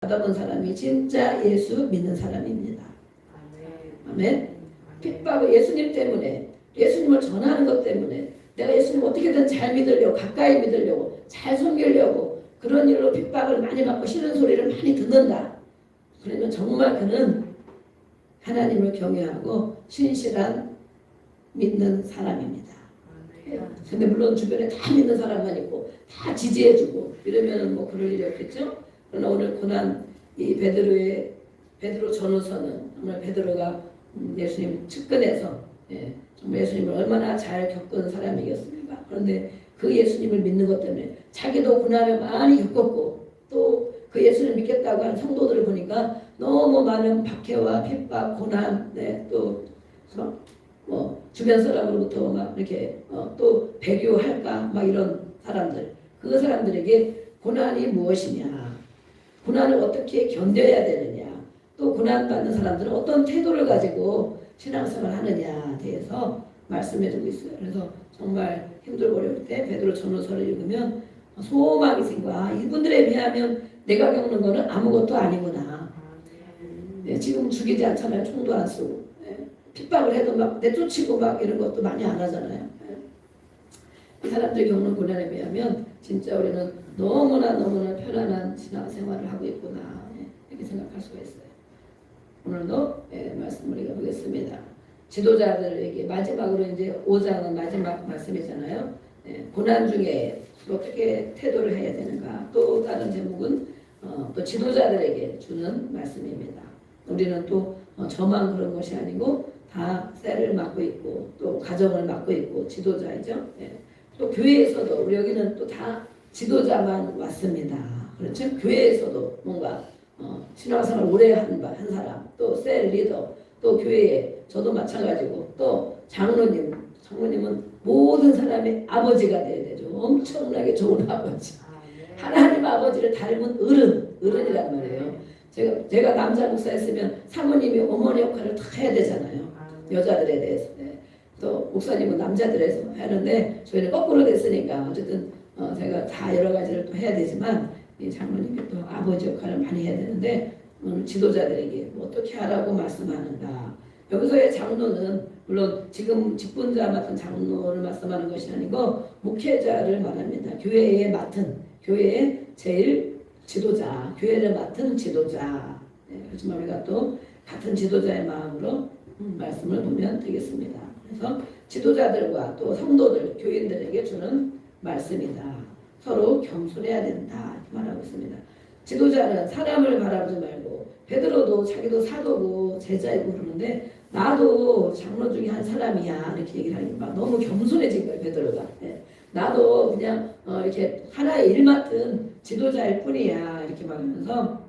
받아본 사람이 진짜 예수 믿는 사람입니다. 아멘. 핍박을 예수님 때문에, 예수님을 전하는 것 때문에 내가 예수님 어떻게든 잘 믿으려고, 가까이 믿으려고, 잘 섬기려고 그런 일로 핍박을 많이 받고 싫은 소리를 많이 듣는다. 그러면 정말 그는 하나님을 경외하고 신실한 믿는 사람입니다. 근데 물론 주변에 다 믿는 사람만 있고 다 지지해주고 이러면 뭐 그럴 일이 없겠죠. 그러나 오늘 고난 이 베드로 전후서는 정말 베드로가 예수님 측근에서 정말 예수님을 얼마나 잘 겪은 사람이겠습니까? 그런데 그 예수님을 믿는 것 때문에 자기도 고난을 많이 겪었고 또 그 예수를 믿겠다고 하는 성도들을 보니까 너무 많은 박해와 핍박, 고난, 또 뭐 주변 사람으로부터 막 이렇게 또 배교할까 막 이런 사람들, 그 사람들에게 고난이 무엇이냐, 고난을 어떻게 견뎌야 되느냐, 또 고난 받는 사람들은 어떤 태도를 가지고 신앙생활을 하느냐에 대해서 말씀해주고 있어요. 그래서 정말 힘들고 어려울 때 베드로 전후서를 읽으면 소망이 생겨. 이분들에 비하면 내가 겪는 거는 아무것도 아니구나. 지금 죽이지 않잖아요. 총도 안 쓰고. 핍박을 해도 막 내쫓이고 막 이런 것도 많이 안 하잖아요. 이 사람들이 겪는 고난에 비하면 진짜 우리는 너무나 편안한 신앙생활을 하고 있구나. 이렇게 생각할 수가 있어요. 오늘도 말씀을 읽어보겠습니다. 지도자들에게 마지막으로 이제 5장은 마지막 말씀이잖아요. 고난 중에 어떻게 태도를 해야 되는가. 또 다른 제목은 또 지도자들에게 주는 말씀입니다. 우리는 또 저만 그런 것이 아니고 다 셀을 맡고 있고 또 가정을 맡고 있고 지도자이죠. 또 교회에서도 우리 여기는 또 다 지도자만 왔습니다. 그렇죠? 교회에서도 뭔가 신앙생활 오래 한 사람, 또 셀 리더, 또 교회에 저도 마찬가지고 또 장로님은 모든 사람의 아버지가 돼야 되죠. 엄청나게 좋은 아버지. 하나님 아버지를 닮은 어른이란 말이에요. 제가 남자 목사였으면 사모님이 어머니 역할을 다 해야 되잖아요. 여자들에 대해서. 또 목사님은 남자들에서 하는데 저희는 거꾸로 됐으니까 어쨌든 제가 다 여러 가지를 또 해야 되지만 이 장로님이 또 아버지 역할을 많이 해야 되는데 지도자들에게 뭐 어떻게 하라고 말씀하는가. 여기서의 장로는 물론 지금 직분자 맡은 장로를 말씀하는 것이 아니고 목회자를 말합니다. 교회의 제일 지도자, 교회를 맡은 지도자. 그렇지만 우리가 또 같은 지도자의 마음으로 말씀을 보면 되겠습니다. 그래서 지도자들과 또 성도들, 교인들에게 주는 말씀이다. 서로 겸손해야 된다. 이렇게 말하고 있습니다. 지도자는 사람을 바라보지 말고 베드로도 자기도 사도고 제자이고 그러는데 나도 장로 중에 한 사람이야 이렇게 얘기를 하니까 너무 겸손해진 거예요. 베드로가. 나도 그냥 이렇게 하나의 일 맡은 지도자일 뿐이야 이렇게 말하면서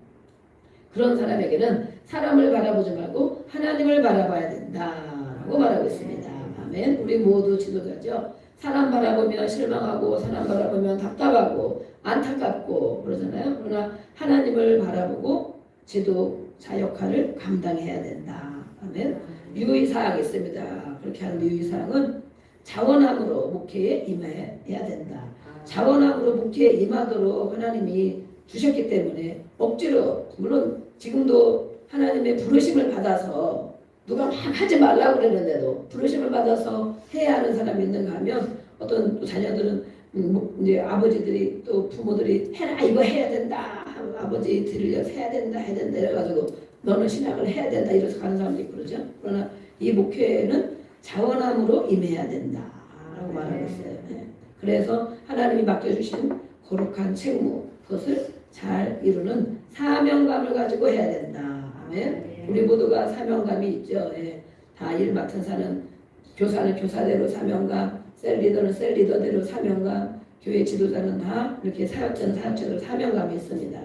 그런 사람에게는 사람을 바라보지 말고 하나님을 바라봐야 된다라고 말하고 있습니다. 아멘. 우리 모두 지도자죠. 사람 바라보면 실망하고 사람 바라보면 답답하고 안타깝고 그러잖아요. 그러나 하나님을 바라보고 지도자 역할을 감당해야 된다. 아멘. 유의사항이 있습니다. 그렇게 하는 유의사항은 자원함으로 목회에 임해야 된다. 자원함으로 목회에 임하도록 하나님이 주셨기 때문에 억지로, 물론 지금도 하나님의 부르심을 받아서 누가 막 하지 말라고 그랬는데도 부르심을 받아서 해야 하는 사람이 있는가 하면 어떤 또 자녀들은 이제 아버지들이 또 부모들이 해라 이거 해야 된다 아버지 들려서 해야 된다 이래가지고 너는 신학을 해야 된다 이래서 가는 사람도 있고 그러죠. 그러나 이 목회는 자원함으로 임해야 된다라고 말하고 있어요. 그래서 하나님이 맡겨주신 거룩한 책무 그것을 잘 이루는 사명감을 가지고 해야 된다. 아멘. 우리 모두가 사명감이 있죠. 다 일 맡은 교사는 교사대로 사명감, 셀리더는 셀리더대로 사명감, 교회 지도자는 다 이렇게 사역자는 사역자대로 사명감이 있습니다.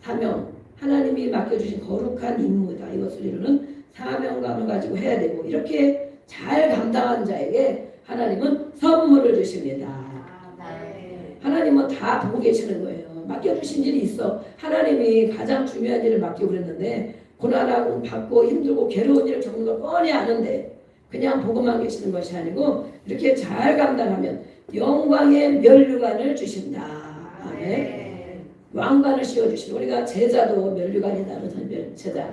그래서 하나님이 맡겨주신 거룩한 임무다. 이것을 이루는 사명감을 가지고 해야 되고 이렇게 잘 감당한 자에게 하나님은 선물을 주십니다. 하나님은 다 보고 계시는 거예요. 맡겨주신 일이 있어. 하나님이 가장 중요한 일을 맡기고 그랬는데 고난하고 받고 힘들고 괴로운 일을 겪는 걸 뻔히 아는데 그냥 보고만 계시는 것이 아니고 이렇게 잘 감당하면 영광의 면류관을 주신다. 아멘. 왕관을 씌워주시고 우리가 제자도 면류관이다. 제자.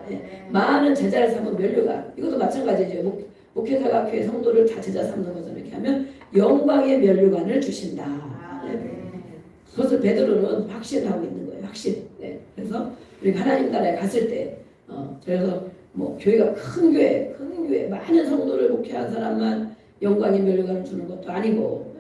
많은 제자를 삼은 면류관. 이것도 마찬가지죠. 목회자가 교회 성도를 다 제자 삼는 거잖아요. 이렇게 하면 영광의 면류관을 주신다. 그것을 베드로는 확신하고 있는 거예요. 확신. 그래서 우리가 하나님 나라에 갔을 때 그래서 뭐 교회가 큰 교회 많은 성도를 목회한 사람만 영광의 면류관을 주는 것도 아니고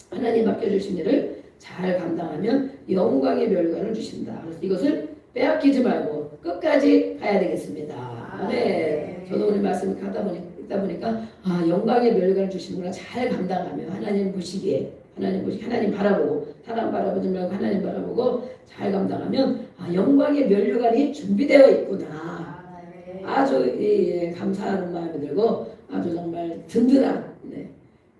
하나님 맡겨주신 일을 잘 감당하면 영광의 면류관을 주신다. 그래서 이것을 빼앗기지 말고 끝까지 가야 되겠습니다. 네. 저도 오늘 말씀을 읽다 보니까 영광의 면류관을 주시는구나. 잘 감당하면 하나님 보시기에 하나님 바라보고 사람 바라보지 말고 하나님 바라보고 잘 감당하면 영광의 면류관이 준비되어 있구나. 아주 감사하는 마음이 들고 아주 정말 든든한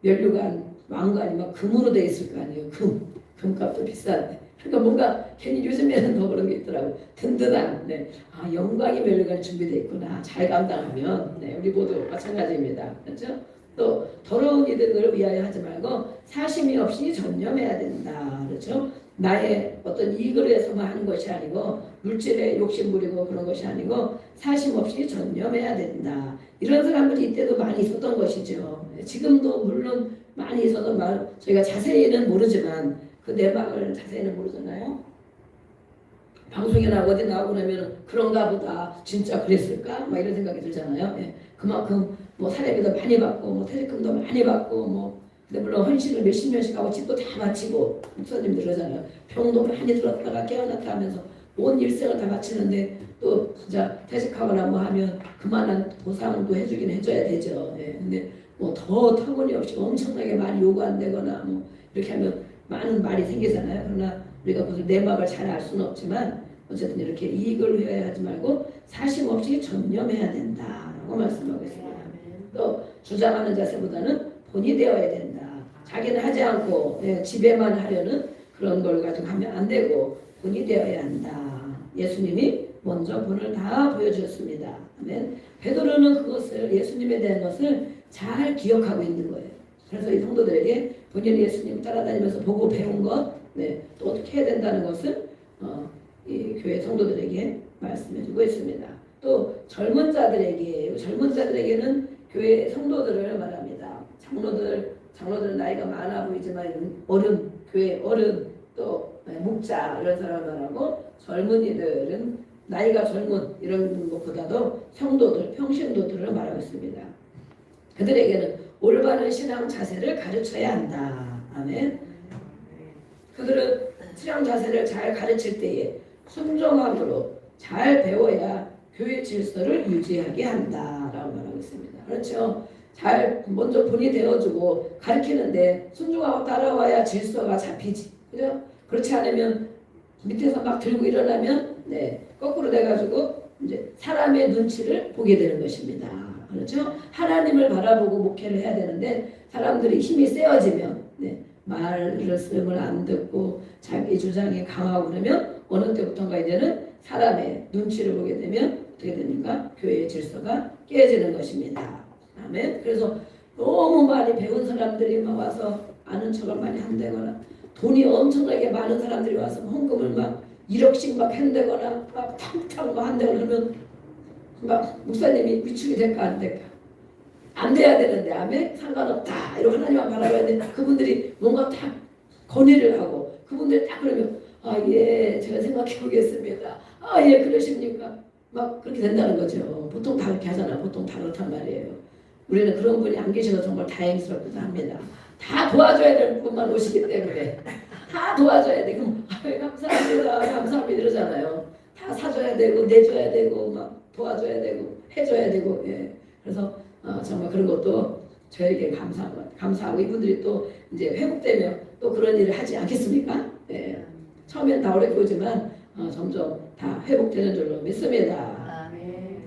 면류관 왕관이 막 금으로 되어 있을 거 아니에요. 금값도 비싼데. 그러니까 뭔가 괜히 요즘에는 더 그런 게 있더라고. 든든한 영광의 면류관이 준비되어 있구나. 잘 감당하면 우리 모두 마찬가지입니다. 그렇죠? 또 더러운 이들을 위하여 하지 말고 사심이 없이 전념해야 된다. 그렇죠? 나의 어떤 이익을 위해서만 하는 것이 아니고 물질에 욕심 부리고 그런 것이 아니고 사심 없이 전념해야 된다. 이런 사람들이 이때도 많이 있었던 것이죠. 지금도 물론 많이 있어도 저희가 자세히는 모르지만 그 내막을 자세히는 모르잖아요. 방송이나 어디 나오고 나면 그런가 보다 진짜 그랬을까? 막 이런 생각이 들잖아요. 그만큼 뭐 사례비도 많이 받고 뭐 퇴직금도 많이 받고 근데 물론 헌신을 몇십 년씩 하고 집도 다 마치고 목사님들 그러잖아요. 병도 많이 들었다가 깨어났다 하면서 온 일생을 다 마치는데 또 진짜 퇴직하거나 뭐 하면 그만한 보상도 해주긴 해줘야 되죠. 근데 뭐 더 터무니없이 엄청나게 많이 요구한다거나 뭐 이렇게 하면 많은 말이 생기잖아요. 그러나 우리가 그것을 내막을 잘 알 수는 없지만 어쨌든 이렇게 이익을 회하지 말고 사심 없이 전념해야 된다라고 말씀하고 있습니다. 또 주장하는 자세보다는 본이 되어야 된다. 자기는 하지 않고 지배만 하려는 그런 걸 가지고 하면 안 되고 본이 되어야 한다. 예수님이 먼저 본을 다 보여주셨습니다. 아멘. 베드로는 그것을 예수님에 대한 것을 잘 기억하고 있는 거예요. 그래서 이 성도들에게 본인이 예수님 따라다니면서 보고 배운 것, 또 어떻게 해야 된다는 것을 이 교회 성도들에게 말씀해주고 있습니다. 또 젊은 자들에게는 교회 성도들을 말합니다. 장로들은 나이가 많아 보이지만 교회 어른, 또 목자 이런 사람을 말하고 젊은이들은 나이가 젊은 이런 것보다도 성도들, 평신도들을 말하고 있습니다. 그들에게는 올바른 신앙 자세를 가르쳐야 한다. 아멘. 그들은 신앙 자세를 잘 가르칠 때에 순종함으로 잘 배워야 교회 질서를 유지하게 한다라고 말하고 있습니다. 그렇죠. 잘 먼저 본이 되어주고 가르치는데 순종하고 따라와야 질서가 잡히지. 그죠? 그렇지 않으면 밑에서 막 들고 일어나면 거꾸로 돼가지고 이제 사람의 눈치를 보게 되는 것입니다. 그렇죠? 하나님을 바라보고 목회를 해야 되는데 사람들이 힘이 세어지면 말씀을 안 듣고 자기 주장이 강하고 그러면 어느 때부터인가 이제는 사람의 눈치를 보게 되면 어떻게 됩니까? 교회의 질서가 깨지는 것입니다. 아멘. 그래서 너무 많이 배운 사람들이 막 와서 아는 척을 많이 한다거나 돈이 엄청나게 많은 사람들이 와서 헌금을 막 1억씩 막 한다거나 막 탕탕 막 한다거나 그러면 막 목사님이 위축이 될까 안 될까? 안 돼야 되는데 아멘? 상관없다 이러고 하나님만 바라봐야 돼. 그분들이 뭔가 딱 건의를 하고 그분들이 딱 그러면 예 제가 생각해 보겠습니다. 예 그러십니까? 막 그렇게 된다는 거죠. 보통 다 그렇게 하잖아. 보통 다 그렇단 말이에요. 우리는 그런 분이 안 계셔서 정말 다행스럽기도 합니다. 다 도와줘야 될 분만 오시기 때문에 다 도와줘야 돼. 그럼 감사합니다. 감사합니다 이러잖아요. 다 사줘야 되고 내줘야 되고 막 도와줘야 되고 해줘야 되고 그래서 정말 그런 것도 저에게 감사하고 이분들이 또 이제 회복되면 또 그런 일을 하지 않겠습니까? 처음엔 다 어렵게 오지만 점점 다 회복되는 줄로 믿습니다.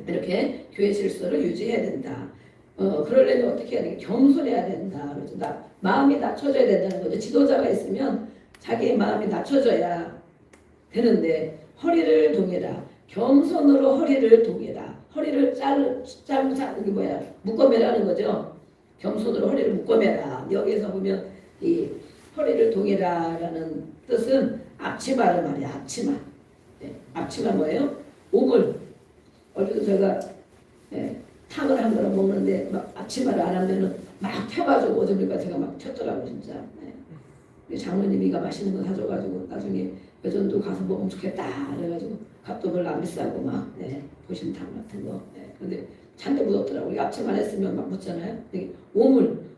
이렇게 교회 질서를 유지해야 된다. 그러려면 어떻게 해야 되냐? 겸손해야 된다. 그래서 마음이 낮춰져야 된다는 거죠. 지도자가 있으면 자기의 마음이 낮춰져야 되는데 허리를 동이라. 겸손으로 허리를 동이라. 허리를 이게 묶어매라는 거죠. 겸손으로 허리를 묶어매라. 여기에서 보면 이 허리를 동이라라는 뜻은 앞치마를 말이야. 앞치마. 네, 앞치마 뭐예요? 오물. 어제도 제가 탕을 한 거를 먹는데 막 앞치마를 안 하면은 막 펴가지고 어제니까 제가 막 쳤더라고 진짜. 우리 장모님이 이가 맛있는 거 사줘가지고 나중에 여전도 가서 먹으면 좋겠다 그래가지고 값도 별로 안 비싸고 막 보신탕 같은 거. 근데 잔뜩 묻었더라고. 우리 앞치마를 했으면 막 묻잖아요.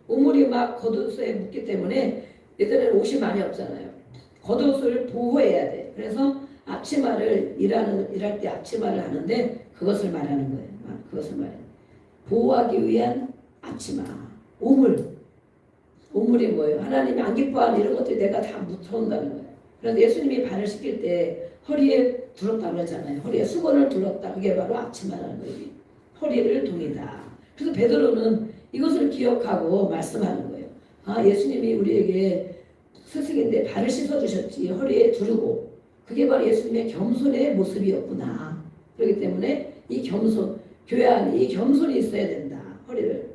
오물이 막 겉옷에 묻기 때문에 예전에는 옷이 많이 없잖아요. 겉옷을 보호해야 돼. 그래서 앞치마를 일할 때 앞치마를 하는데 그것을 말하는 거예요. 그것을 말해요. 보호하기 위한 앞치마. 오물이 뭐예요? 하나님이 안 기뻐하는 이런 것들이 내가 다 묻혀온다는 거예요. 그래서 예수님이 발을 씻길 때 허리에 둘었다 그러잖아요. 허리에 수건을 둘었다. 그게 바로 앞치마라는 거예요. 허리를 동이다. 그래서 베드로는 이것을 기억하고 말씀하는 거예요. 아, 예수님이 우리에게 스승인데 발을 씻어주셨지. 허리에 두르고. 그게 바로 예수님의 겸손의 모습이었구나. 그렇기 때문에 이 겸손, 교회 안에 이 겸손이 있어야 된다. 허리를.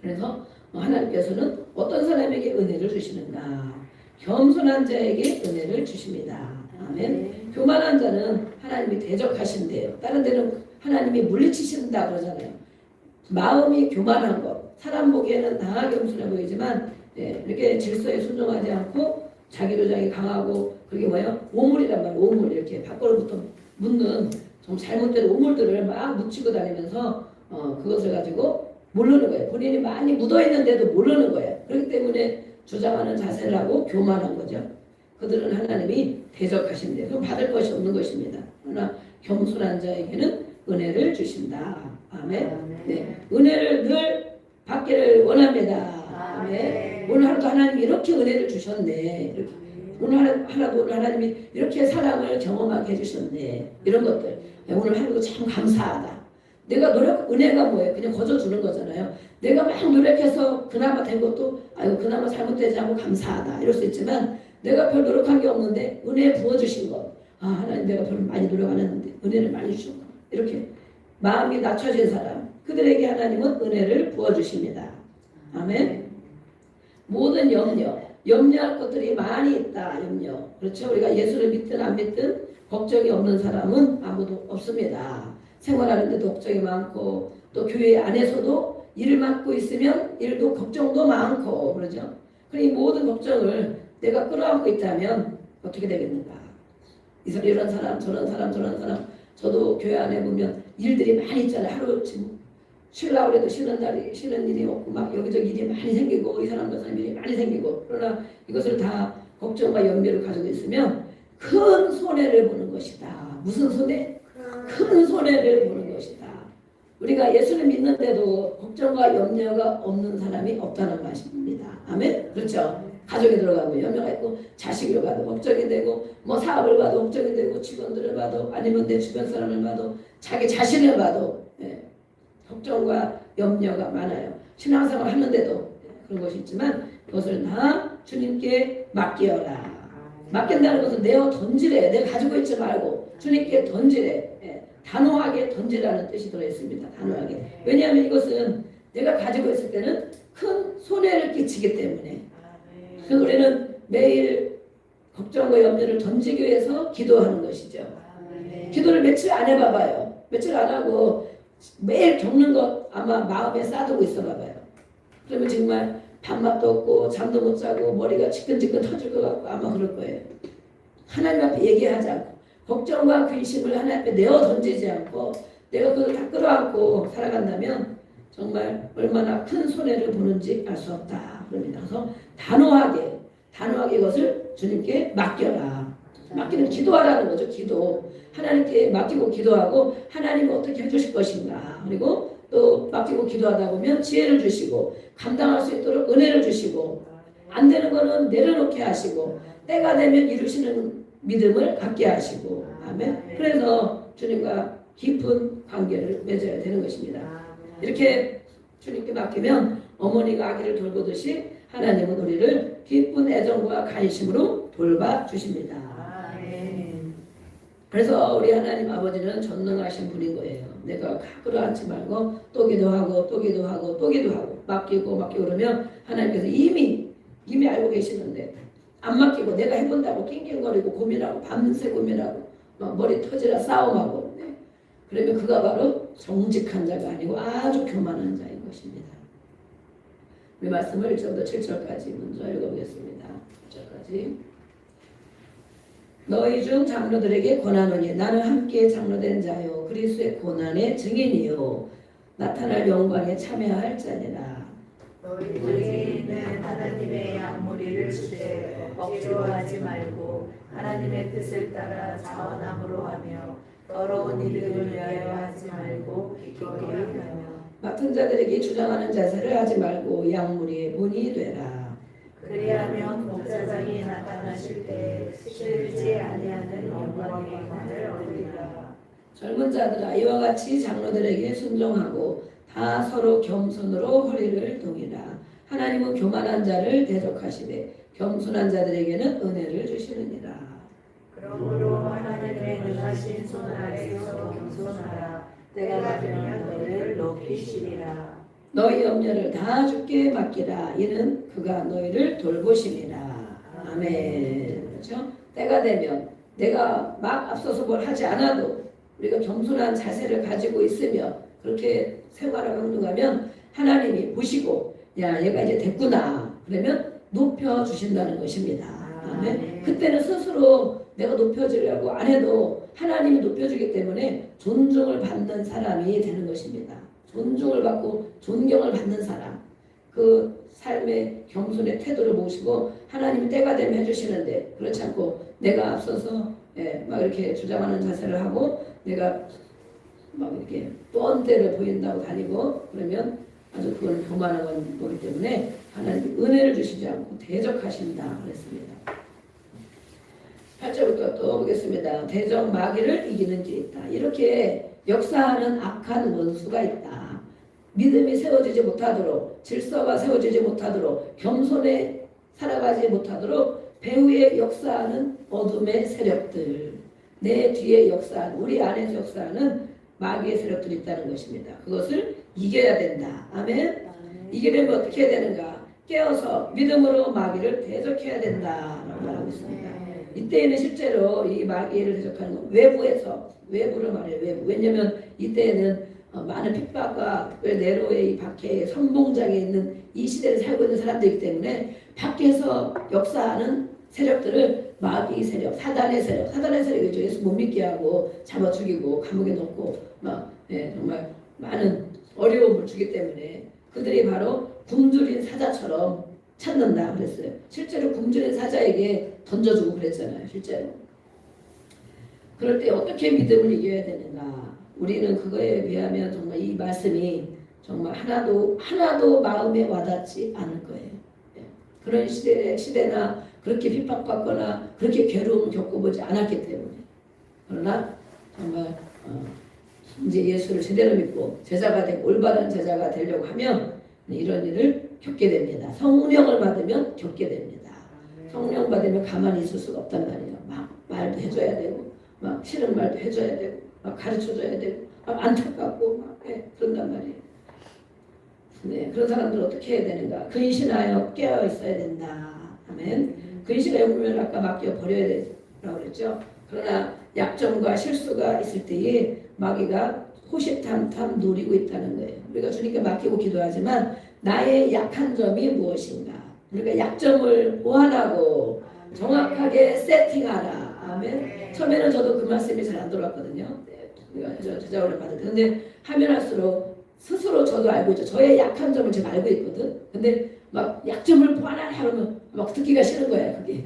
그래서 하나님께서는 어떤 사람에게 은혜를 주시는가? 겸손한 자에게 은혜를 주십니다. 아멘. 교만한 자는 하나님이 대적하신대요. 다른 데는 하나님이 물리치신다 그러잖아요. 마음이 교만한 것. 사람 보기에는 다 겸손해 보이지만 이렇게 질서에 순종하지 않고 자기 주장이 강하고 그게 뭐예요? 오물이란 말이에요. 오물 이렇게 밖으로부터 묻는 좀 잘못된 오물들을 막 묻히고 다니면서 그것을 가지고 모르는 거예요. 본인이 많이 묻어있는데도 모르는 거예요. 그렇기 때문에 주장하는 자세를 하고 교만한 거죠. 그들은 하나님이 대적하신대요. 그럼 받을 것이 없는 것입니다. 그러나 겸손한 자에게는 은혜를 주신다. 아멘. 네. 은혜를 늘 받기를 원합니다. 아멘. 오늘 하루도 하나님이 이렇게 은혜를 주셨네. 이렇게. 오늘 하루도 하나님이 이렇게 사랑을 경험하게 해주셨네. 이런 것들. 오늘 하루도 참 감사하다. 내가 은혜가 뭐예요? 그냥 거저 주는 거잖아요. 내가 막 노력해서 그나마 된 것도 아이고 그나마 잘못되지 않고 감사하다 이럴 수 있지만 내가 별 노력한 게 없는데 은혜 부어주신 것. 아, 하나님 내가 별 많이 노력 안 했는데 은혜를 많이 주셨구나. 이렇게 마음이 낮춰진 사람. 그들에게 하나님은 은혜를 부어주십니다. 아멘. 모든 염려할 것들이 많이 있다. 염려. 그렇죠. 우리가 예수를 믿든 안 믿든 걱정이 없는 사람은 아무도 없습니다. 생활하는데도 걱정이 많고 또 교회 안에서도 일을 맡고 있으면 일도 걱정도 많고 그러죠. 그럼 이 모든 걱정을 내가 끌어안고 있다면 어떻게 되겠는가? 이런 사람 저런 사람 저도 교회 안에 보면 일들이 많이 있잖아요. 하루 지금 쉬려고 해도 쉬는 일이 없고 막 여기저기 일이 많이 생기고 이 사람 저 사람 일이 많이 생기고 그러나 이것을 다 걱정과 염려를 가지고 있으면 큰 손해를 보는 것이다. 무슨 손해? 큰 손해를 보는 것이다. 우리가 예수를 믿는데도 걱정과 염려가 없는 사람이 없다는 말씀입니다. 아멘? 그렇죠? 가족에 들어가면 염려가 있고 자식을 봐도 걱정이 되고 뭐 사업을 봐도 걱정이 되고 직원들을 봐도 아니면 내 주변 사람을 봐도 자기 자신을 봐도 걱정과 염려가 많아요. 신앙생활 하는데도 그런 것이 있지만 그것을 다 주님께 맡기어라. 맡긴다는 것은 내어 던지래. 내가 가지고 있지 말고 주님께 던지래. 단호하게 던지라는 뜻이 들어있습니다. 단호하게. 왜냐하면 이것은 내가 가지고 있을 때는 큰 손해를 끼치기 때문에 그래서 우리는 매일 걱정과 염려를 던지기 위해서 기도하는 것이죠. 기도를 며칠 안 해봐봐요. 며칠 안 하고 매일 겪는 것 아마 마음에 쌓아두고 있어 봐봐요. 그러면 정말 밥맛도 없고 잠도 못 자고 머리가 지끈지끈 터질 것 같고 아마 그럴 거예요. 하나님 앞에 얘기하지 않고 걱정과 근심을 하나님 앞에 내어 던지지 않고 내가 그걸 다 끌어안고 살아간다면 정말 얼마나 큰 손해를 보는지 알 수 없다. 그럽니다. 그래서 단호하게 이것을 주님께 맡겨라. 맡기는 기도하라는 거죠. 기도. 하나님께 맡기고 기도하고 하나님은 어떻게 해주실 것인가. 그리고 또 맡기고 기도하다 보면 지혜를 주시고 감당할 수 있도록 은혜를 주시고 안 되는 거는 내려놓게 하시고 때가 되면 이루시는 믿음을 갖게 하시고 아멘. 그래서 주님과 깊은 관계를 맺어야 되는 것입니다. 이렇게 주님께 맡기면 어머니가 아기를 돌보듯이 하나님은 우리를 깊은 애정과 관심으로 돌봐주십니다. 그래서 우리 하나님 아버지는 전능하신 분인 거예요. 내가 끌어안지 말고 또 기도하고 맡기고 그러면 하나님께서 이미 알고 계시는데 안 맡기고 내가 해본다고 낑낑거리고 고민하고 밤새 고민하고 막 머리 터지라 싸움하고 네. 그러면 그가 바로 정직한 자가 아니고 아주 교만한 자인 것입니다. 우리 말씀을 1절부터 7절까지 먼저 읽어보겠습니다. 1절까지. 너희 중 장로들에게 권하노니 나는 함께 장로된 자요 그리스도의 고난의 증인이요 나타날 영광에 참여할 자니라. 너희들에게 있는 하나님의 양무리를 주되 억지로 하지 말고 하나님의 뜻을 따라 자원함으로 하며 더러운 일을 위하여 하지 말고 기꺼이 하며 맡은 자들에게 주장하는 자세를 하지 말고 양무리의 본이 되라. 그리하면 목자장이 나타나실 때 실지 아니하는 영광의 관을 얻으리라. 젊은 자들아 이와 같이 장로들에게 순종하고 다 서로 겸손으로 허리를 동이라. 하나님은 교만한 자를 대적하시되 겸손한 자들에게는 은혜를 주시느니라. 그러므로 하나님의 능하신 손 아래에서 겸손하라. 때가 되면 너희를 높이시리라. 너희 염려를 다 주께 맡기라. 이는 그가 너희를 돌보시리라. 아멘. 그렇죠? 때가 되면 내가 막 앞서서 뭘 하지 않아도 우리가 겸손한 자세를 가지고 있으며 그렇게 생활을 행동하면 하나님이 보시고 야 얘가 이제 됐구나 그러면 높여주신다는 것입니다. 아멘. 그때는 스스로 내가 높여주려고 안 해도 하나님이 높여주기 때문에 존중을 받는 사람이 되는 것입니다. 존중을 받고 존경을 받는 사람, 그 삶의 겸손의 태도를 보시고 하나님이 때가 되면 해주시는데 그렇지 않고 내가 앞서서 막 이렇게 주장하는 자세를 하고 내가 막 이렇게 뻔때를 보인다고 다니고 그러면 아주 그건 교만한 거기 때문에 하나님이 은혜를 주시지 않고 대적하신다 그랬습니다. 8절부터 또 보겠습니다. 대적 마귀를 이기는 길이 있다. 이렇게 역사하는 악한 원수가 있다. 믿음이 세워지지 못하도록 질서가 세워지지 못하도록 겸손에 살아가지 못하도록 배후에 역사하는 어둠의 세력들 내 뒤에 역사하는 우리 안에서 역사하는 마귀의 세력들이 있다는 것입니다. 그것을 이겨야 된다. 아멘. 이기려면 어떻게 해야 되는가? 깨어서 믿음으로 마귀를 대적해야 된다라고 말하고 있습니다. 이때에는 실제로 이 마귀를 대적하는 건 외부를 말해요. 외부. 왜냐하면 이때에는 많은 핍박과 특별히 네로의 이 박해의 선봉장에 있는 이 시대를 살고 있는 사람들이기 때문에 밖에서 역사하는 세력들을 마귀 세력, 사단의 세력이죠. 예수 못 믿게 하고 잡아 죽이고 감옥에 넣고 막 정말 많은 어려움을 주기 때문에 그들이 바로 굶주린 사자처럼 찾는다 그랬어요. 실제로 굶주린 사자에게 던져주고 그랬잖아요. 실제로. 그럴 때 어떻게 믿음을 이겨야 되는가? 우리는 그거에 비하면 정말 이 말씀이 정말 하나도 마음에 와닿지 않을 거예요. 그런 시대나 그렇게 핍박받거나 그렇게 괴로움을 겪어보지 않았기 때문에. 그러나 정말 이제 예수를 제대로 믿고 제자가 되고 올바른 제자가 되려고 하면 이런 일을 겪게 됩니다. 성령을 받으면 겪게 됩니다. 성령 받으면 가만히 있을 수가 없단 말이에요. 막 말도 해줘야 되고 막 싫은 말도 해줘야 되고 막 가르쳐줘야 되고 막 안타깝고 막 그런단 말이에요. 네, 그런 사람들 어떻게 해야 되는가? 근신하여 깨어 있어야 된다. 아멘. 근신의 용품을 아까 맡겨 버려야 된다고 그랬죠. 그러나 약점과 실수가 있을 때에 마귀가 호시탐탐 노리고 있다는 거예요. 우리가 주님께 맡기고 기도하지만 나의 약한 점이 무엇인가? 우리가 약점을 보완하고 정확하게 세팅하라. 아멘. 처음에는 저도 그 말씀이 잘 안 들어왔거든요. 우리가 제자훈련 받을 때. 근데 하면 할수록 스스로 저도 알고 있죠. 저의 약한 점을 제가 알고 있거든. 근데 막 약점을 보완하라 그러면 막 듣기가 싫은 거야. 그게.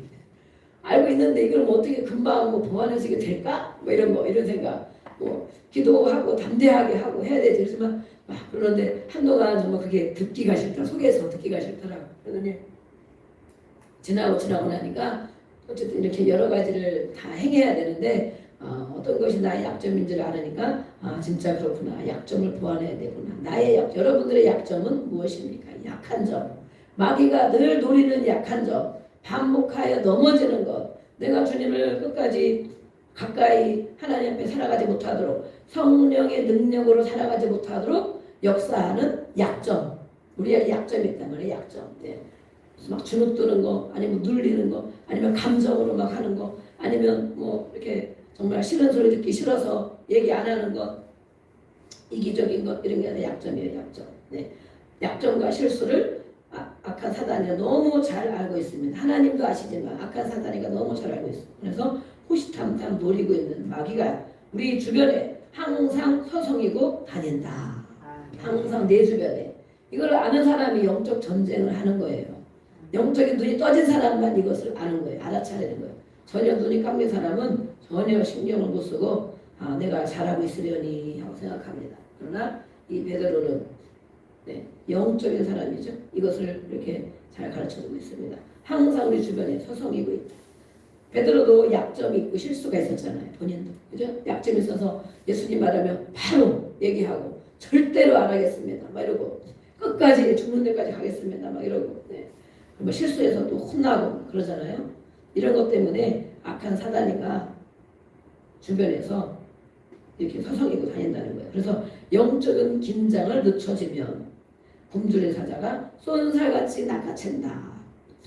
알고 있는데 이걸 뭐 어떻게 금방 뭐 보완해서 이게 될까? 뭐 이런 생각. 뭐 기도하고 담대하게 하고 해야 되지. 그렇지만 막 그러는데 한동안 정말 그게 듣기가 싫다. 속에서 듣기가 싫더라고. 그러더니 지나고 나니까 어쨌든 이렇게 여러 가지를 다 행해야 되는데 어떤 것이 나의 약점인 줄 알으니까 진짜 그렇구나. 약점을 보완해야 되구나. 여러분들의 약점은 무엇입니까? 약한 점. 마귀가 늘 노리는 약한 점. 반복하여 넘어지는 것. 내가 주님을 끝까지 가까이 하나님 앞에 살아가지 못하도록 성령의 능력으로 살아가지 못하도록 역사하는 약점. 우리에게 약점이 있단 말이에요. 약점. 네. 막 주눅 드는 거, 아니면 눌리는 거, 아니면 감정으로 막 하는 거, 아니면 뭐 이렇게 정말 싫은 소리 듣기 싫어서 얘기 안 하는 거, 이기적인 것, 이런 게 아니라 약점이에요. 약점. 네. 약점과 실수를 악한 사단이 너무 잘 알고 있습니다. 하나님도 아시지만 악한 사단이가 너무 잘 알고 있어요. 그래서 호시탐탐 노리고 있는 마귀가 우리 주변에 항상 서성이고 다닌다. 항상 내 주변에. 이걸 아는 사람이 영적 전쟁을 하는 거예요. 영적인 눈이 떠진 사람만 이것을 아는 거예요. 알아차리는 거예요. 전혀 눈이 감긴 사람은 전혀 신경을 못 쓰고 내가 잘하고 있으려니 하고 생각합니다. 그러나 이 베드로는 영적인 사람이죠. 이것을 이렇게 잘 가르쳐주고 있습니다. 항상 우리 주변에 서성이고 있다. 베드로도 약점이 있고 실수가 있었잖아요. 본인도. 그죠? 약점이 있어서 예수님 말하면 바로 얘기하고 절대로 안 하겠습니다. 막 이러고 끝까지 죽는 데까지 가겠습니다. 막 이러고 뭐 실수해서도 혼나고 그러잖아요. 이런 것 때문에 악한 사단이가 주변에서 이렇게 서성이고 다닌다는 거예요. 그래서 영적인 긴장을 늦춰지면 굶주린 사자가 쏜살같이 낚아챈다.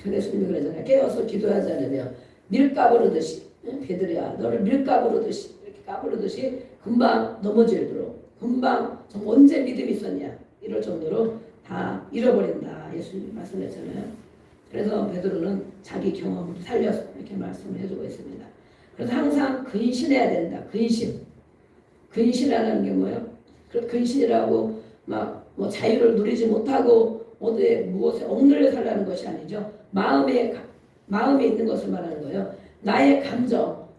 예수님이 그러잖아요. 깨어서 기도하지 않으면 밀가부르듯이 베드로야 너를 밀가부르듯이 이렇게 까부르듯이 금방 넘어질도록 금방 언제 믿음이 있었냐 이럴 정도로 다 잃어버린다. 예수님이 말씀했잖아요. 그래서 베드로는 자기 경험을 살려서 이렇게 말씀을 해주고 있습니다. 그래서 항상 근신해야 된다. 근신이라는 게 뭐예요? 그 근신이라고 막 뭐 자유를 누리지 못하고 어디에 무엇에 억눌려 살라는 것이 아니죠. 마음에 있는 것을 말하는 거예요. 나의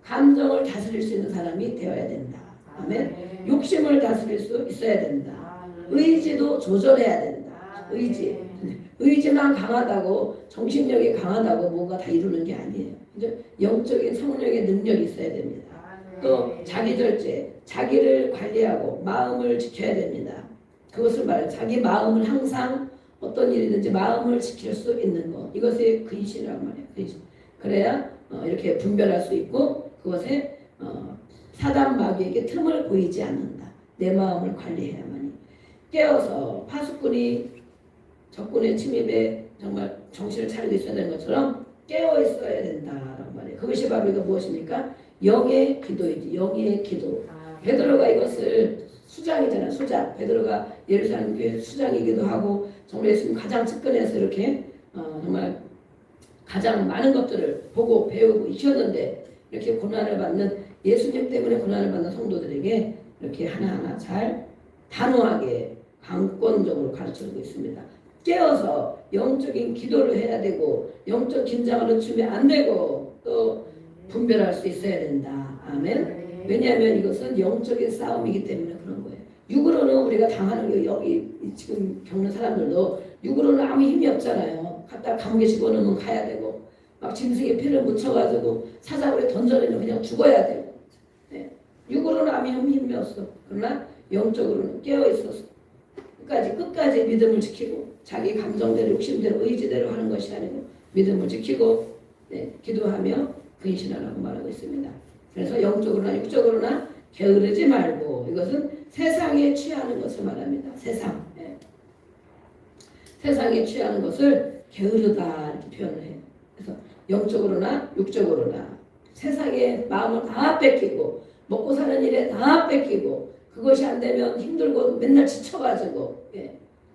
감정을 다스릴 수 있는 사람이 되어야 된다. 아멘. 욕심을 다스릴 수 있어야 된다. 의지도 조절해야 된다. 의지만 강하다고 정신력이 강하다고 뭐가 다 이루는 게 아니에요. 영적인 성령의 능력이 있어야 됩니다. 또 자기 절제, 자기를 관리하고 마음을 지켜야 됩니다. 그것을 말해요. 자기 마음을 항상 어떤 일이든지 마음을 지킬 수 있는 것. 이것이 근신이란 말이에요. 근신. 그래야 이렇게 분별할 수 있고 그것에 사단 마귀에게 틈을 보이지 않는다. 내 마음을 관리해야만이. 깨어서 파수꾼이 적군의 침입에 정말 정신을 차리고 있어야 되는 것처럼 깨어 있어야 된다라는 말이에요. 그것이 바로 이거 무엇입니까? 영의 기도이지. 영의 기도. 베드로가 이것을 수장이잖아요. 수장. 베드로가 예루살렘 교회 수장이기도 하고 정말 예수님 가장 측근에서 이렇게 정말 가장 많은 것들을 보고 배우고 익혔는데 이렇게 고난을 받는 예수님 때문에 고난을 받는 성도들에게 이렇게 하나하나 잘 단호하게 강권적으로 가르쳐주고 있습니다. 깨어서 영적인 기도를 해야 되고 영적 긴장을 늦추면 안 되고 또 분별할 수 있어야 된다. 아멘. 왜냐하면 이것은 영적인 싸움이기 때문에 그런 거예요. 육으로는 우리가 당하는 게 여기 지금 겪는 사람들도 육으로는 아무 힘이 없잖아요. 갖다 감옥에 집어넣으면 가야 되고 막 짐승에 피를 묻혀가지고 사자굴에 던져내면 그냥 죽어야 되고 육으로는 아무 힘이 없어. 그러나 영적으로는 깨어있어서 끝까지 믿음을 지키고 자기 감정대로 욕심대로 의지대로 하는 것이 아니고 믿음을 지키고 기도하며 근신하라고 말하고 있습니다. 그래서 영적으로나 육적으로나 게으르지 말고 이것은 세상에 취하는 것을 말합니다. 세상에 취하는 것을 게으르다 이렇게 표현을 해요. 그래서 영적으로나 육적으로나 세상에 마음을 다 뺏기고 먹고 사는 일에 다 뺏기고 그것이 안 되면 힘들고 맨날 지쳐가지고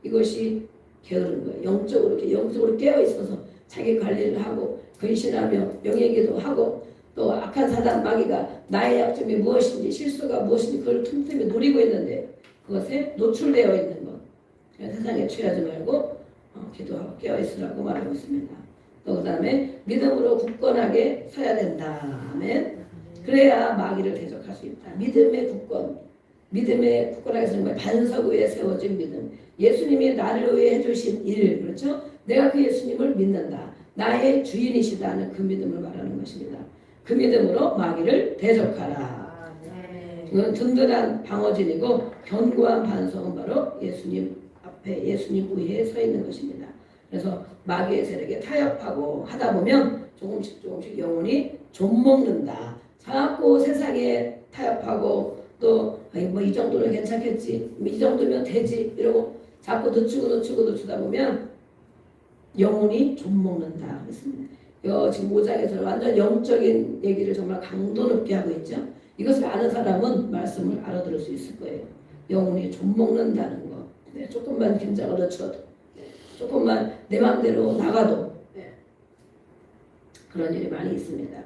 이것이 게으른 거예요. 영적으로 깨어 있어서 자기 관리를 하고 근신하며 명예기도 하고 또 악한 사단 마귀가 나의 약점이 무엇인지 실수가 무엇인지 그걸 틈틈이 노리고 있는데 그것에 노출되어 있는 것. 세상에 취하지 말고 기도하고 깨어있으라고 말하고 있습니다. 또 그 다음에 믿음으로 굳건하게 서야 된다. 아멘. 그래야 마귀를 대적할 수 있다. 믿음의 굳건하게 서는 거예요. 반석 위에 세워진 믿음. 예수님이 나를 위해 해주신 일, 그렇죠? 내가 그 예수님을 믿는다. 나의 주인이시다는 그 믿음을 말하는 것입니다. 그 믿음으로 마귀를 대적하라. 이건 든든한 방어진이고 견고한 반석은 바로 예수님 앞에 예수님 위에 서 있는 것입니다. 그래서 마귀의 세력에 타협하고 하다 보면 조금씩 영혼이 좀먹는다. 자꾸 세상에 타협하고 또 뭐 이 정도는 괜찮겠지, 이 정도면 되지 이러고 자꾸 늦추다 보면 영혼이 좀먹는다 그랬습니다. 지금 5장에서 완전 영적인 얘기를 정말 강도 높게 하고 있죠. 이것을 아는 사람은 말씀을 알아들을 수 있을 거예요. 영혼이 좀먹는다는 거. 네, 조금만 긴장을 늦춰도, 조금만 내 마음대로 나가도 그런 일이 많이 있습니다.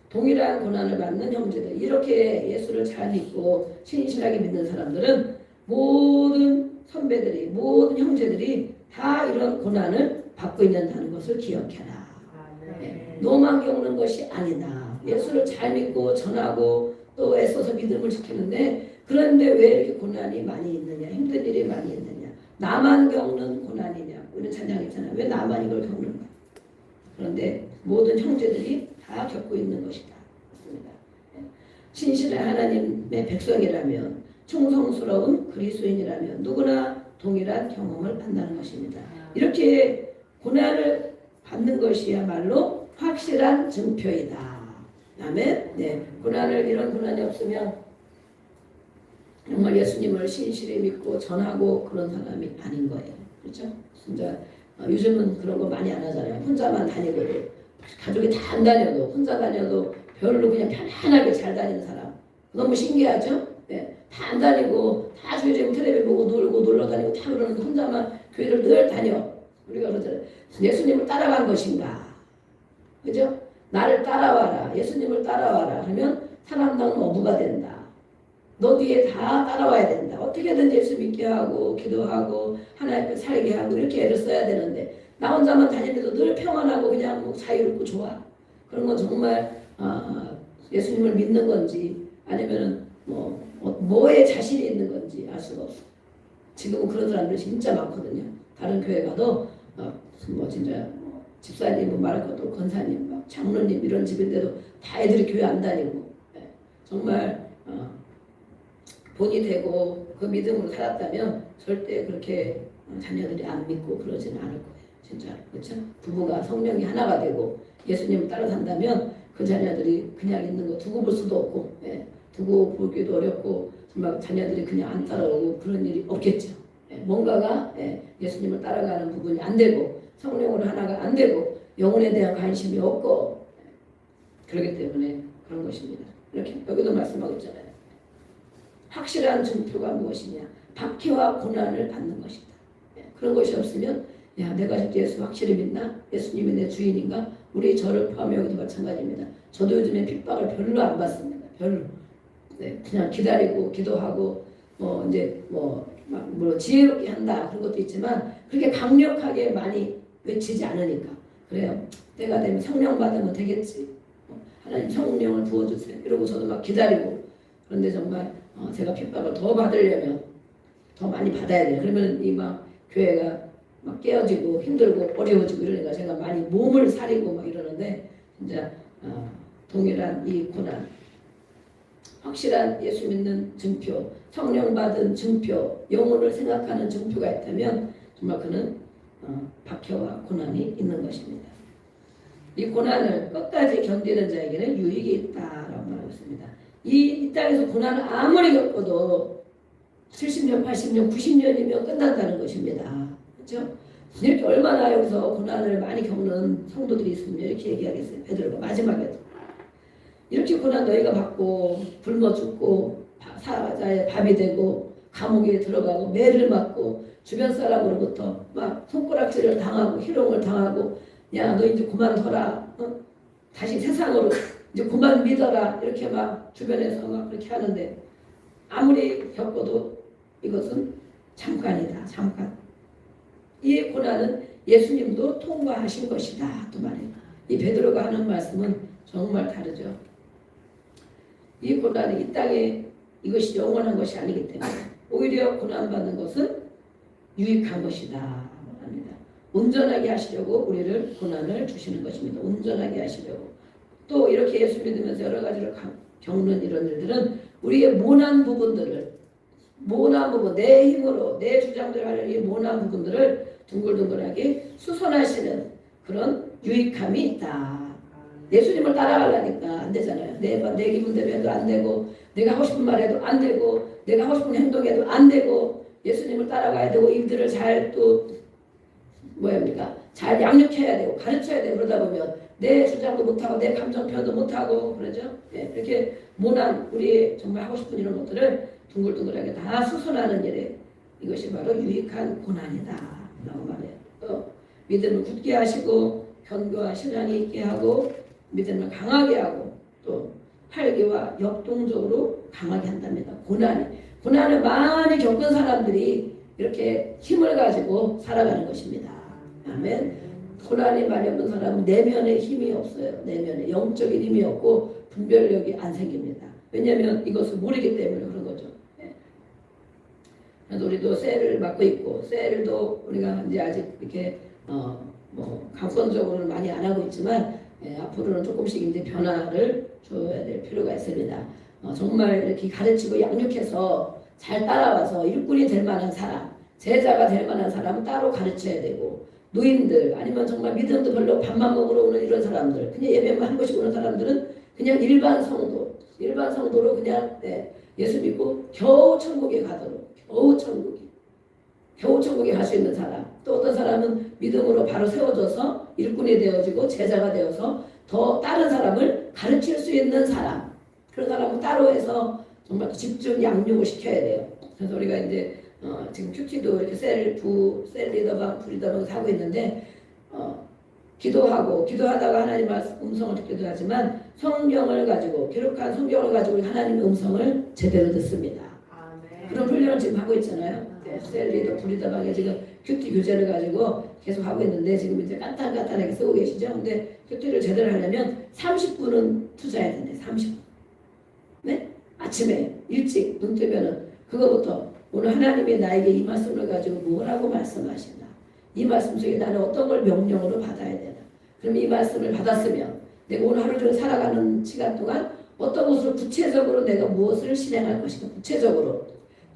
동일한 고난을 받는 형제들, 이렇게 예수를 잘 믿고 신실하게 믿는 사람들은 모든 선배들이, 모든 형제들이 다 이런 고난을 받고 있는다는 것을 기억해라. 너만 겪는 것이 아니다. 예수를 잘 믿고 전하고 또 애써서 믿음을 지키는데, 그런데 왜 이렇게 고난이 많이 있느냐, 힘든 일이 많이 있느냐, 나만 겪는 고난이냐. 우리는 찬양 있잖아요. 왜 나만 이걸 겪는가. 그런데 모든 형제들이 다 겪고 있는 것이다. 그렇습니다. 신실한 하나님의 백성이라면, 충성스러운 그리스도인이라면 누구나 동일한 경험을 한다는 것입니다. 이렇게 고난을 받는 것이야말로 확실한 증표이다. 아멘. 네, 이런 고난이 없으면 정말 예수님을 신실히 믿고 전하고 그런 사람이 아닌 거예요. 그렇죠? 진짜 요즘은 그런 거 많이 안 하잖아요. 혼자만 다니고도, 가족이 다 안 다녀도, 혼자 다녀도 별로 그냥 편안하게 잘 다니는 사람. 너무 신기하죠? 네, 다 안 다니고 다 주일에 텔레비 보고 놀고 놀러 다니고 다 그러는데 혼자만 교회를 늘 다녀. 우리가 그러잖아요. 예수님을 따라간 것인가? 그죠? 나를 따라와라. 예수님을 따라와라. 하면 사람당 어부가 된다. 너 뒤에 다 따라와야 된다. 어떻게든 예수 믿게 하고 기도하고 하나님 앞에 살게 하고 이렇게 애를 써야 되는데, 나 혼자만 다니면서 늘 평안하고 그냥 뭐 자유롭고 좋아. 그런 건 정말 예수님을 믿는 건지 아니면은 뭐에 자신이 있는 건지 알 수가 없어. 지금은 그런 사람들이 진짜 많거든요. 다른 교회 가도 진짜 집사님 뭐 말할 것도 권사님 막 장로님 이런 집인데도 다 애들이 교회 안 다니고, 정말 본이 되고 그 믿음으로 살았다면 절대 그렇게 자녀들이 안 믿고 그러지는 않을 거예요. 진짜. 그렇죠? 부부가 성령이 하나가 되고 예수님을 따라 산다면 그 자녀들이 그냥 있는 거 두고 볼 수도 없고, 두고 보기도 어렵고, 정말 자녀들이 그냥 안 따라오고 그런 일이 없겠죠. 뭔가가 예수님을 따라가는 부분이 안 되고, 성령으로 하나가 안 되고, 영혼에 대한 관심이 없고, 그렇기 때문에 그런 것입니다. 이렇게 여기도 말씀하고 있잖아요. 확실한 증표가 무엇이냐? 박해와 고난을 받는 것이다. 그런 것이 없으면, 야, 내가 예수 확실히 믿나? 예수님이 내 주인인가? 우리 저를 포함해서도 마찬가지입니다. 저도 요즘에 핍박을 별로 안 받습니다. 별로. 네, 그냥 기다리고 기도하고 지혜롭게 한다 그런 것도 있지만 그렇게 강력하게 많이 외치지 않으니까 그래요. 때가 되면 성령 받으면 되겠지. 하나님 성령을 부어주세요. 이러고 저도 막 기다리고. 그런데 정말 제가 핍박을 더 받으려면 더 많이 받아야 돼요. 그러면 이 막 교회가 막 깨어지고 힘들고 어려워지고 이러니까 제가 많이 몸을 사리고 막 이러는데, 진짜 동일한 이 고난, 확실한 예수 믿는 증표, 성령 받은 증표, 영혼을 생각하는 증표가 있다면 정말 그는 박해와 고난이 있는 것입니다. 이 고난을 끝까지 견디는 자에게는 유익이 있다라고 말하고 있습니다. 이 땅에서 고난을 아무리 겪어도 70년, 80년, 90년이면 끝난다는 것입니다. 그렇죠? 이렇게 얼마나 여기서 고난을 많이 겪는 성도들이 있으면 이렇게 얘기하겠어요. 베드로가 마지막에도. 이렇게 고난 너희가 받고 굶어 죽고 사자의 밥이 되고 감옥에 들어가고 매를 맞고 주변 사람으로부터 막 손가락질을 당하고 희롱을 당하고, 야, 너 이제 그만둬라. 다시 세상으로 이제 그만 믿어라. 이렇게 막 주변에서 막 그렇게 하는데, 아무리 겪어도 이것은 잠깐이다. 잠깐. 이 고난은 예수님도 통과하신 것이다. 또 말해요. 이 베드로가 하는 말씀은 정말 다르죠. 이 고난이 이 땅에 이것이 영원한 것이 아니기 때문에 오히려 고난받는 것은 유익한 것이다 합니다. 온전하게 하시려고 우리를 고난을 주시는 것입니다. 온전하게 하시려고. 또 이렇게 예수 믿으면서 여러 가지를 겪는 이런 일들은 우리의 모난 부분, 내 힘으로 내 주장대로 하려는 이 모난 부분들을 둥글둥글하게 수선하시는 그런 유익함이 있다. 예수님을 따라가려니까 안 되잖아요. 내 기분대로 해도 안 되고, 내가 하고 싶은 말 해도 안 되고, 내가 하고 싶은 행동해도 안 되고, 예수님을 따라가야 되고, 이들을 잘 또 잘 양육해야 되고 가르쳐야 되고 그러다 보면 내 주장도 못하고 내 감정 표현도 못하고 그러죠. 예, 이렇게 모난 우리 정말 하고 싶은 이런 것들을 둥글둥글하게 다 수선하는 일에 이것이 바로 유익한 고난이다 라고 말해요. 믿음을 굳게 하시고 견고와 신앙이 있게 하고 믿음을 강하게 하고 또 활기와 역동적으로 강하게 한답니다. 고난을 많이 겪은 사람들이 이렇게 힘을 가지고 살아가는 것입니다. 아멘. 고난이 많이 없는 사람은 내면에 힘이 없어요. 내면에 영적인 힘이 없고 분별력이 안 생깁니다. 왜냐하면 이것을 모르기 때문에 그런 거죠. 그래서 우리도 셀을 맡고 있고 셀도 우리가 이제 아직 이렇게 뭐 강권적으로는 많이 안 하고 있지만 앞으로는 조금씩 이제 변화를 줘야 될 필요가 있습니다. 정말 이렇게 가르치고 양육해서 잘 따라와서 일꾼이 될 만한 사람, 제자가 될 만한 사람은 따로 가르쳐야 되고 노인들 아니면 정말 믿음도 별로 밥만 먹으러 오는 이런 사람들 그냥 예배만 한 번씩 오는 사람들은 그냥 일반 성도로 그냥 예수 믿고 겨우 천국에 가도록 겨우 천국에 갈 수 있는 사람 또 어떤 사람은 믿음으로 바로 세워져서 일꾼이 되어지고 제자가 되어서 더 다른 사람을 가르칠 수 있는 사람 그런 사람은 따로 해서 정말 집중 양육을 시켜야 돼요. 그래서 우리가 이제 지금 큐티도 이렇게 셀 리더방 부리더방 하고 있는데 기도하다가 하나님 음성을 듣기도 하지만 성경을 가지고 기록한 성경을 가지고 하나님의 음성을 제대로 듣습니다. 그런 훈련을 지금 하고 있잖아요. 셀 리더 부리더방에 지금 큐티 교재를 가지고 계속 하고 있는데 지금 이제 간단하게 쓰고 계시죠. 근데 큐티를 제대로 하려면 30분은 투자해야 된대. 30분. 네? 아침에 일찍 눈 뜨면은 그거부터 오늘 하나님이 나에게 이 말씀을 가지고 뭐라고 말씀하시나 이 말씀 속에 나는 어떤 걸 명령으로 받아야 되나 그럼 이 말씀을 받았으면 내가 오늘 하루 종일 살아가는 시간 동안 어떤 것으로 구체적으로 내가 무엇을 실행할 것인가 구체적으로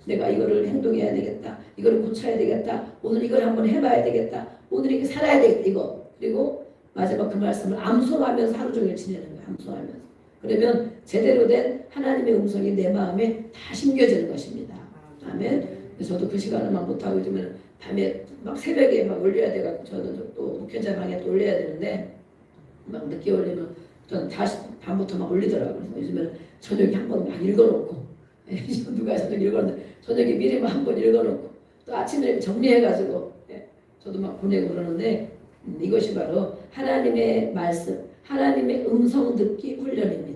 내가 이거를 행동해야 되겠다 이거를 고쳐야 되겠다 오늘 이걸 한번 해봐야 되겠다 오늘 이렇게 살아야 되겠다 이거 그리고 마지막 그 말씀을 암송하면서 하루 종일 지내는 거야 암송하면서 그러면 제대로 된 하나님의 음성이 내 마음에 다 심겨지는 것입니다. 아멘. 저도 그 시간을 막 못하고 있으면 밤에 막 새벽에 막 올려야 돼가지고 저도 또 목회자 방에 또 올려야 되는데 막 늦게 올리면 저는 다시 밤부터 막 올리더라고요. 그래서 요즘에는 저녁에 한 번 막 읽어놓고 누가 저녁 읽었는데 저녁에 미리만 한 번 읽어놓고 또 아침에 정리해가지고 저도 막 보내고 그러는데 이것이 바로 하나님의 말씀 하나님의 음성 듣기 훈련입니다.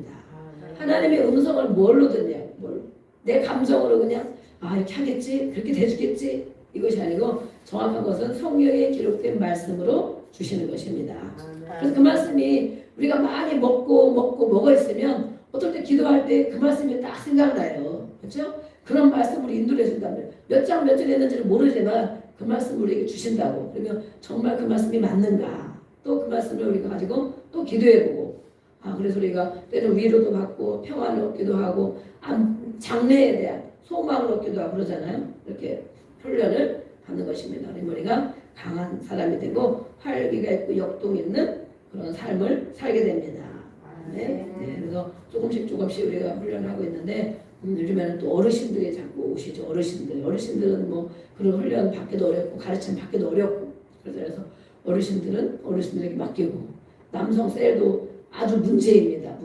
하나님의 음성을 뭘로 듣냐 내 감정으로 그냥 이렇게 하겠지 그렇게 돼주겠지 이것이 아니고 정확한 것은 성경에 기록된 말씀으로 주시는 것입니다. 그래서 그 말씀이 우리가 많이 먹어 있으면 어떨 때 기도할 때 그 말씀이 딱 생각나요. 그렇죠? 그런 말씀으로 인도해 준다면 몇 장 몇 절 했는지는 모르지만 그 말씀을 우리에게 주신다고 그러면 정말 그 말씀이 맞는가 또 그 말씀을 우리가 가지고 또 기도해보고 그래서 우리가 때로 위로도 받고 평안을 얻기도 하고 장래에 대한 소망을 얻기도 하고 그러잖아요. 이렇게 훈련을 받는 것입니다. 우리가 강한 사람이 되고 활기가 있고 역동 있는 그런 삶을 살게 됩니다. 네. 그래서 조금씩 우리가 훈련을 하고 있는데 요즘에는 또 어르신들이 자꾸 오시죠. 어르신들은 뭐 그런 훈련 받기도 어렵고 가르침 받기도 어렵고 그래서 어르신들에게 맡기고 남성 셀도 아주 문제입니다.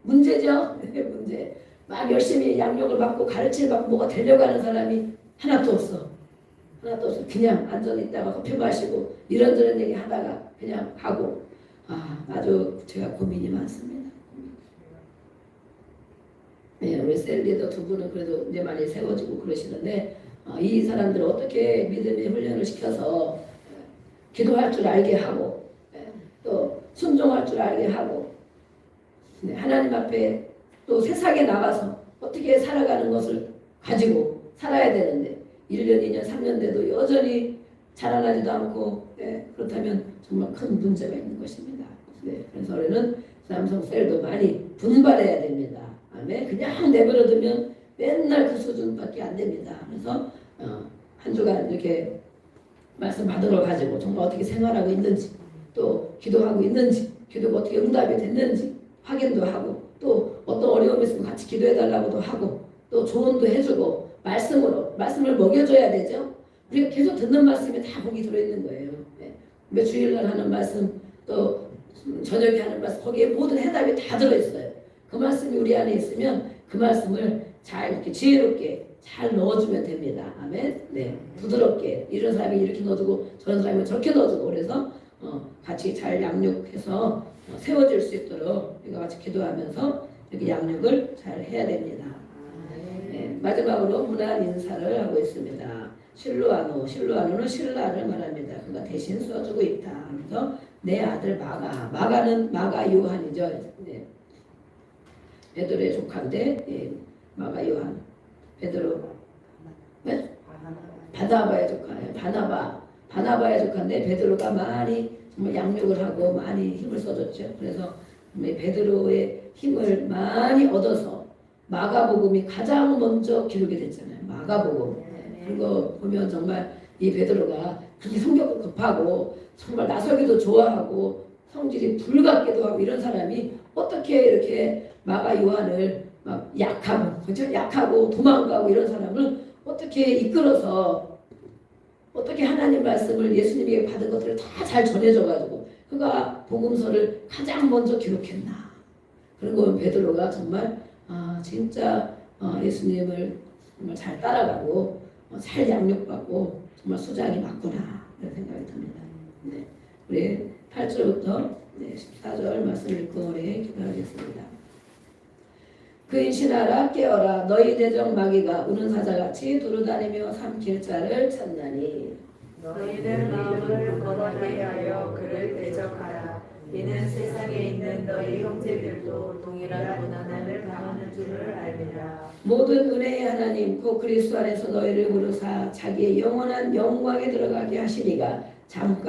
문제죠. 문제. 막 열심히 양육을 받고 가르침을 받고 뭐가 되려고 하는 사람이 하나도 없어. 그냥 앉아 있다가 커피 마시고 이런저런 얘기 하다가 그냥 가고 아주 제가 고민이 많습니다. 네, 우리 셀 리더 두 분은 그래도 이제 많이 세워지고 그러시는데 이 사람들을 어떻게 믿음의 훈련을 시켜서 기도할 줄 알게 하고 또 순종할 줄 알게 하고 하나님 앞에 또 세상에 나가서 어떻게 살아가는 것을 가지고 살아야 되는데 1년, 2년, 3년 돼도 여전히 자라나지도 않고 그렇다면 정말 큰 문제가 있는 것입니다. 그래서 우리는 남성 셀도 많이 분발해야 됩니다. 그냥 내버려두면 맨날 그 수준밖에 안 됩니다. 그래서 한 주간 이렇게 말씀 받은 걸 가지고 정말 어떻게 생활하고 있는지 또 기도하고 있는지 기도가 어떻게 응답이 됐는지 확인도 하고 또 어떤 어려움이 있으면 같이 기도해달라고도 하고 또 조언도 해주고 말씀을 먹여줘야 되죠. 우리가 계속 듣는 말씀이 다 거기 들어있는 거예요. 몇 주일날 하는 말씀 또 저녁에 하는 말씀 거기에 모든 해답이 다 들어있어요. 그 말씀이 우리 안에 있으면 그 말씀을 잘 이렇게 지혜롭게 잘 넣어주면 됩니다. 아멘. 네, 부드럽게 이런 사람이 이렇게 넣어주고 저런 사람이 저렇게 넣어주고 그래서 같이 잘 양육해서 세워질 수 있도록 우리가 같이 기도하면서 이렇게 양육을 잘 해야 됩니다. 네, 마지막으로 문안 인사를 하고 있습니다. 실로아노는 신라를 말합니다. 그가 대신 써주고 있다. 그래서 내 아들 마가는 마가 요한이죠. 네. 베드로의 조카인데 마가 요한 베드로 네? 바나바의 조카예요. 바나바의 조카인데 베드로가 많이 정말 양육을 하고 많이 힘을 써줬죠. 그래서 베드로의 힘을 많이 얻어서 마가복음이 가장 먼저 기록이 됐잖아요. 마가복음. 그거 보면 정말 이 베드로가 그렇게 성격도 급하고 정말 나서기도 좋아하고 성질이 불같기도 하고 이런 사람이 어떻게 이렇게 마가 요한을 막 약하고 도망가고 이런 사람을 어떻게 이끌어서 어떻게 하나님 말씀을 예수님에게 받은 것들을 다 잘 전해줘가지고 그가 복음서를 가장 먼저 기록했나. 그리고 베드로가 정말 진짜 예수님을 정말 잘 따라가고 잘 양육받고 정말 수장이 맞구나 이런 생각이 듭니다. 네. 우리 8절부터 14절 말씀 읽고 우리 기도하겠습니다. 그인 신하라 깨어라 너희 대적 마귀가 우는 사자같이 두루다니며 삼킬 자를 찾나니 너희는 마음을 거하게 하여 그를 대적하라. 이는 세상에 있는 너희 형제들도 동일한 고난을 당하는 줄을 알리라. 모든 은혜의 하나님 곧 그리스도 안에서 너희를 부르사 자기의 영원한 영광에 들어가게 하시니가 잠깐